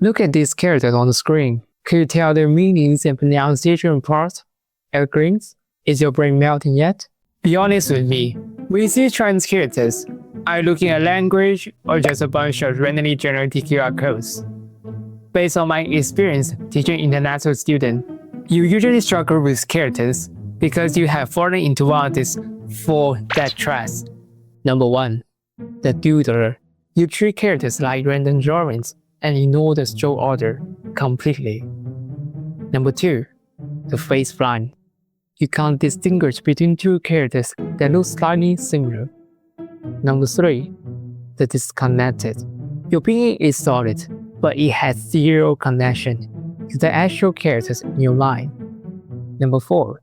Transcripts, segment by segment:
Look at these characters on the screen. Can you tell their meanings and pronunciation apart? At a glance, is your brain melting yet? Be honest with me. When you see Chinese characters, are you looking at language or just a bunch of randomly generated QR codes? Based on my experience teaching international students, you usually struggle with characters because you have fallen into one of these 4 dead traps. Number 1. The doodler. You treat characters like random drawings and ignore the stroke order completely. Number 2. The face blind. You can't distinguish between 2 characters that look slightly similar. Number 3. The disconnected. Your opinion is solid, but it has zero connection to the actual characters in your mind. Number 4.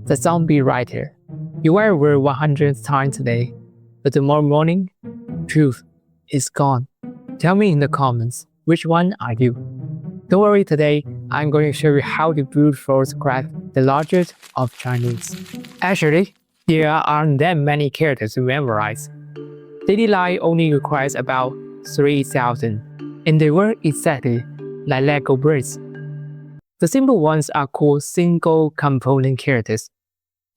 The zombie writer. You write a word 100 times a day, but tomorrow morning, truth is gone. Tell me in the comments, which one are you? Don't worry, today I'm going to show you how to brute force crack the largest of Chinese. Actually, there aren't that many characters to memorize. Daily life only requires about 3,000, and they work exactly like Lego bricks. The simple ones are called single component characters.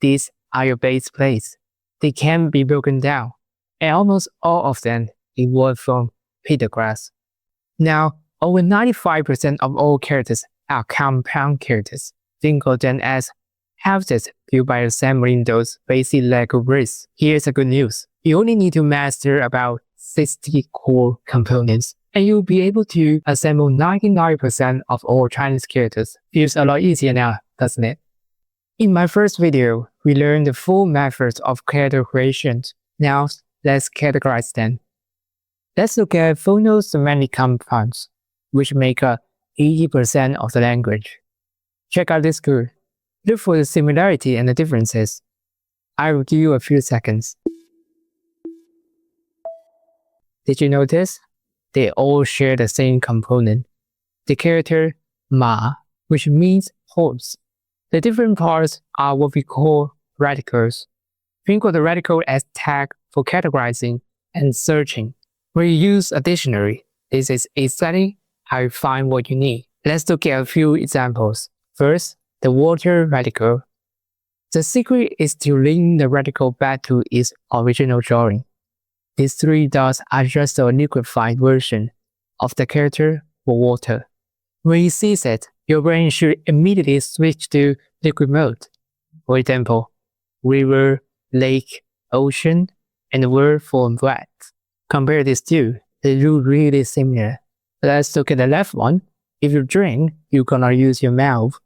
These are your base plates. They can be broken down, and almost all of them evolve from pictographs. Now, over 95% of all characters are compound characters. Think of them as houses built by assembling those basic Lego bricks. Here's the good news. You only need to master about 60 core components, and you'll be able to assemble 99% of all Chinese characters. Feels a lot easier now, doesn't it? In my first video, we learned the full methods of character creation. Now, let's categorize them. Let's look at phono-semantic compounds, which make up 80% of the language. Check out this code. Look for the similarity and the differences. I will give you a few seconds. Did you notice? They all share the same component. The character ma, which means horse. The different parts are what we call radicals. Think of the radical as tag for categorizing and searching. When you use a dictionary, this is exactly how you find what you need. Let's look at a few examples. First, the water radical. The secret is to link the radical back to its original drawing. These 3 dots are just a liquefied version of the character for water. When you see it, your brain should immediately switch to liquid mode. For example, river, lake, ocean, and the word for wet. Compare these 2, they look really similar. Let's look at the left one. If you drink, you're gonna use your mouth.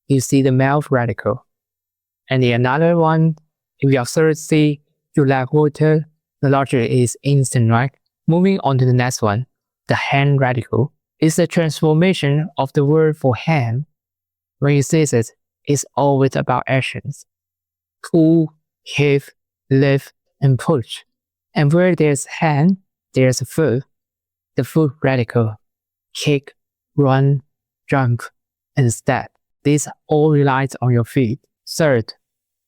You see the mouth radical. And the another one, if you're thirsty, you like water, the logic is instant, right? Moving on to the next one, the hand radical is the transformation of the word for hand. When you say it, it's always about actions. Pull, heave, lift, and push. And where there's hand, there's foot. The foot radical. Kick, run, jump, and step. These all rely on your feet. Third,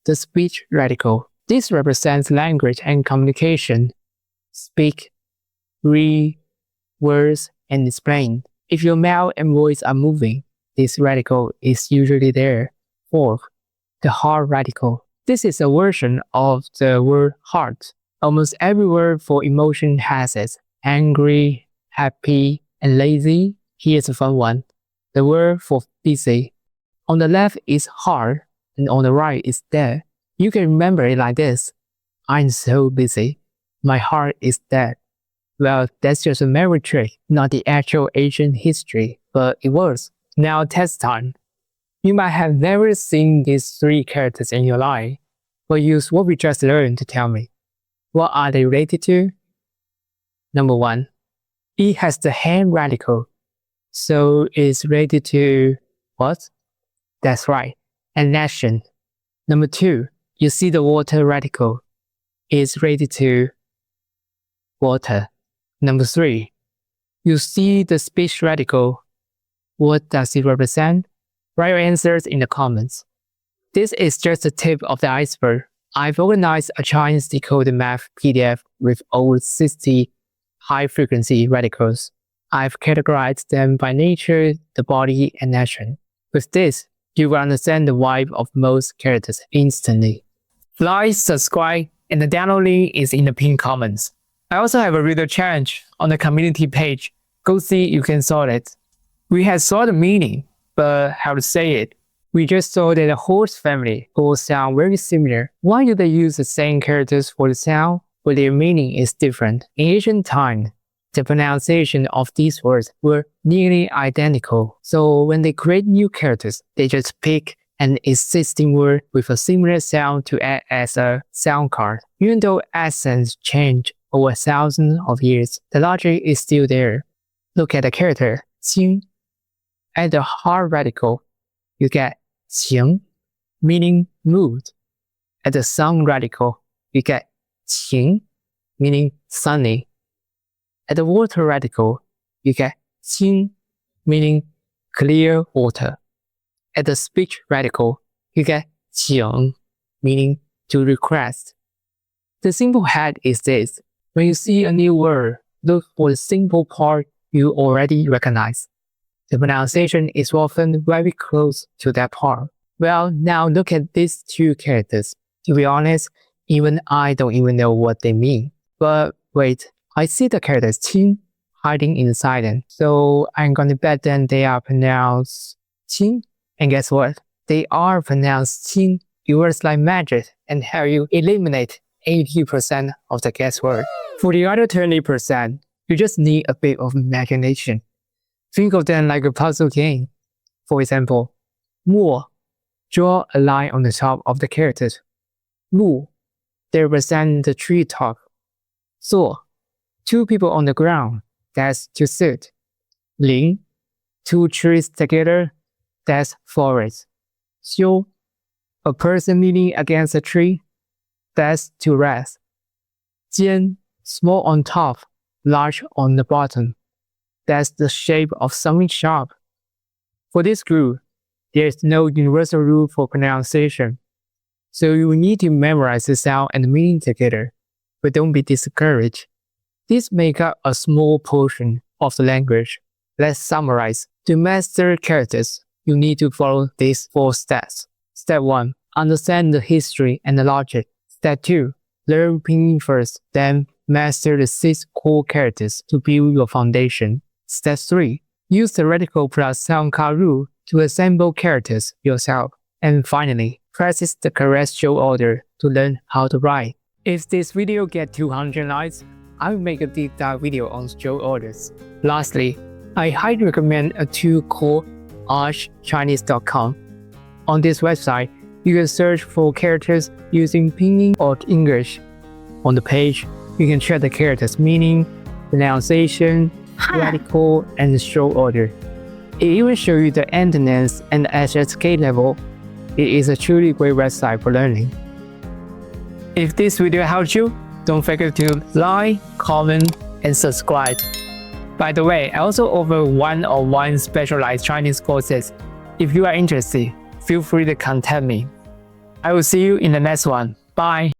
the speech radical. This represents language and communication. Speak, read, words, and explain. If your mouth and voice are moving, this radical is usually there. Fourth, the heart radical. This is a version of the word heart. Almost every word for emotion has it. Angry, happy, and lazy. Here's a fun one. The word for busy. On the left is heart, and on the right is dead. You can remember it like this. I'm so busy. My heart is dead. Well, that's just a memory trick, not the actual ancient history, but it works. Now test time. You might have never seen these 3 characters in your life, but use what we just learned to tell me. What are they related to? Number 1. It has the hand radical, so it's related to what? That's right, an action. Number 2. You see the water radical. It's related to water. Number 3. You see the speech radical. What does it represent? Write your answers in the comments. This is just the tip of the iceberg. I've organized a Chinese decoded math PDF with over 60 high-frequency radicals. I've categorized them by nature, the body, and action. With this, you will understand the vibe of most characters instantly. Like, subscribe, and the download link is in the pinned comments. I also have a reader challenge on the community page. Go see you can solve it. We had saw the meaning, but how to say it. We just saw that the horse family all sound very similar. Why do they use the same characters for the sound, but their meaning is different? In ancient times, the pronunciation of these words were nearly identical. So when they create new characters, they just pick an existing word with a similar sound to add as a sound card. Even though accents change over thousands of years, the logic is still there. Look at the character, 清. At the hard radical, you get 晴, meaning mood. At the sound radical, you get 晴, meaning sunny. At the water radical, you get 清, meaning clear water. At the speech radical, you get 请, meaning to request. The simple hack is this. When you see a new word, look for the simple part you already recognize. The pronunciation is often very close to that part. Well, now look at these two characters. To be honest, even I don't even know what they mean. But wait, I see the characters 清 hiding inside them. So I'm going to bet then they are pronounced 清. And guess what? They are pronounced 清. It works like magic and help you eliminate 80% of the guesswork. For the other 20%, you just need a bit of imagination. Think of them like a puzzle game. For example, 墨, draw a line on the top of the characters. 木, they represent the tree top. 坐, two people on the ground, that's to sit. 林, two trees together, that's forest. 修, a person leaning against a tree, that's to rest. 尖, small on top, large on the bottom. That's the shape of something sharp. For this group, there is no universal rule for pronunciation. So you will need to memorize the sound and the meaning together. But don't be discouraged. These make up a small portion of the language. Let's summarize. To master characters, you need to follow these 4 steps. Step 1. Understand the history and the logic. Step 2. Learn pinyin first, then master the 6 core characters to build your foundation. Step 3. Use the radical plus sound card rule to assemble characters yourself. And finally, practice the correct show order to learn how to write. If this video gets 200 likes, I will make a deep dive video on show orders. Lastly, I highly recommend a tool called archchinese.com. On this website, you can search for characters using pinyin or English. On the page, you can check the character's meaning, pronunciation, radical, and show order. It even shows you the endness and the HSK level. It is a truly great website for learning. If this video helped you, don't forget to like, comment, and subscribe. By the way, I also offer one-on-one specialized Chinese courses. If you are interested, feel free to contact me. I will see you in the next one. Bye.